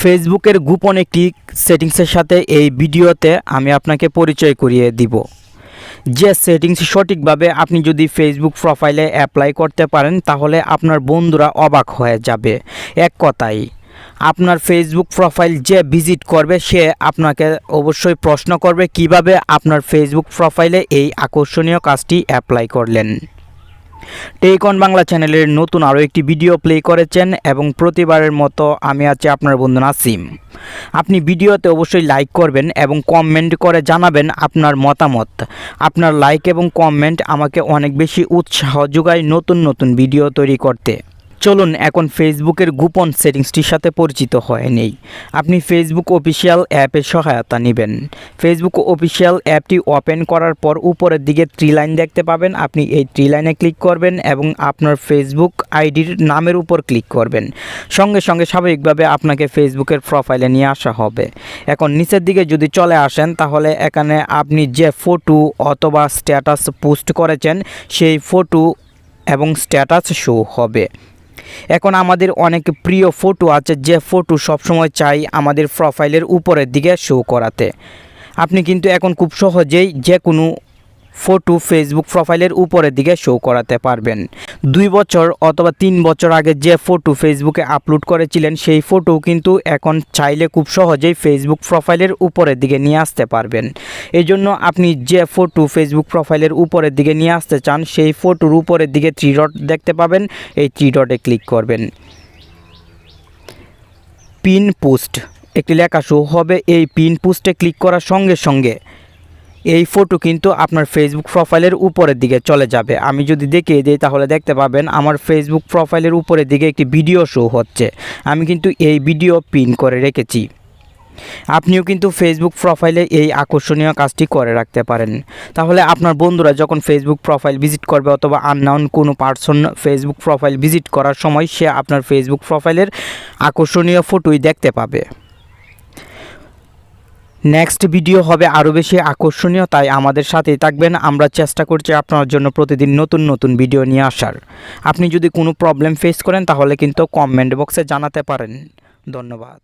ফেসবুকের গোপন একটি সেটিংসের সাথে এই ভিডিওতে আমি আপনাকে পরিচয় করিয়ে দিব। যে সেটিংস সঠিকভাবে আপনি যদি ফেসবুক প্রোফাইলে অ্যাপ্লাই করতে পারেন তাহলে আপনার বন্ধুরা অবাক হয়ে যাবে। এক কথায় আপনার ফেসবুক প্রোফাইল যে ভিজিট করবে সে আপনাকে অবশ্যই প্রশ্ন করবে কিভাবে আপনার ফেসবুক প্রোফাইলে এই আকর্ষণীয় কাজটি অ্যাপ্লাই করলেন। টেকন বাংলা চ্যানেলের নতুন আরও একটি ভিডিও প্লে করেছেন এবং প্রতিবারের মতো আমি আছি আপনার বন্ধু নাসিম। আপনি ভিডিওতে অবশ্যই লাইক করবেন এবং কমেন্ট করে জানাবেন আপনার মতামত। আপনার লাইক এবং কমেন্ট আমাকে অনেক বেশি উৎসাহ যোগায় নতুন নতুন ভিডিও তৈরি করতে। চলুন এখন ফেসবুকের গোপন সেটিংসটির সাথে পরিচিত হয়ে নেই। আপনি ফেসবুক অফিসিয়াল অ্যাপের সহায়তা নেবেন। ফেসবুক অফিসিয়াল অ্যাপটি ওপেন করার পর উপরের দিকে 3 লাইন দেখতে পাবেন। আপনি এই 3 লাইনে ক্লিক করবেন এবং আপনার ফেসবুক আইডির নামের উপর ক্লিক করবেন। সঙ্গে সঙ্গে স্বাভাবিকভাবে আপনাকে ফেসবুকের প্রোফাইলে নিয়ে আসা হবে। এখন নিচের দিকে যদি চলে আসেন তাহলে এখানে আপনি যে ফটো অথবা স্ট্যাটাস পোস্ট করেছেন সেই ফটো এবং স্ট্যাটাস শো হবে। এখন আমাদের অনেক প্রিয় ফটো আছে যে ফটো সবসময় চাই আমাদের প্রোফাইলের উপরের দিকে শো করাতে। আপনি কিন্তু এখন খুব সহজেই যে কোনো ফটো ফেসবুক প্রোফাইলের উপরের দিকে শো করাতে পারবেন। 2 বছর অথবা 3 বছর আগে যে ফটো ফেসবুকে আপলোড করেছিলেন সেই ফটো কিন্তু এখন চাইলে খুব সহজেই ফেসবুক প্রোফাইলের উপরের দিকে নিয়ে আসতে পারবেন। এই জন্য আপনি যে ফটো ফেসবুক প্রোফাইলের উপরের দিকে নিয়ে আসতে চান সেই ফটোর উপরের দিকে 3 ডট দেখতে পাবেন। এই 3 ডটে ক্লিক করবেন। পিন পোস্ট একটি লেখা শো হবে। এই পিন পোস্টে ক্লিক করার সঙ্গে সঙ্গে এই ফটো কিন্তু আপনার ফেসবুক প্রোফাইলের উপরের দিকে চলে যাবে। আমি যদি দেখিয়ে দিই তাহলে দেখতে পাবেন আমার ফেসবুক প্রোফাইলের উপরের দিকে একটি ভিডিও শো হচ্ছে। আমি কিন্তু এই ভিডিও পিন করে রেখেছি। আপনিও কিন্তু ফেসবুক প্রোফাইলে এই আকর্ষণীয় কাজটি করে রাখতে পারেন। তাহলে আপনার বন্ধুরা যখন ফেসবুক প্রোফাইল ভিজিট করবে অথবা আননোন কোনো পার্সন ফেসবুক প্রোফাইল ভিজিট করার সময় সে আপনার ফেসবুক প্রোফাইলের আকর্ষণীয় ফটোই দেখতে পাবে। নেক্সট ভিডিও হবে আরও বেশি আকর্ষণীয়, তাই আমাদের সাথেই থাকবেন। আমরা চেষ্টা করছি আপনার জন্য প্রতিদিন নতুন নতুন ভিডিও নিয়ে আসার। আপনি যদি কোনো প্রবলেম ফেস করেন তাহলে কিন্তু কমেন্ট বক্সে জানাতে পারেন। ধন্যবাদ।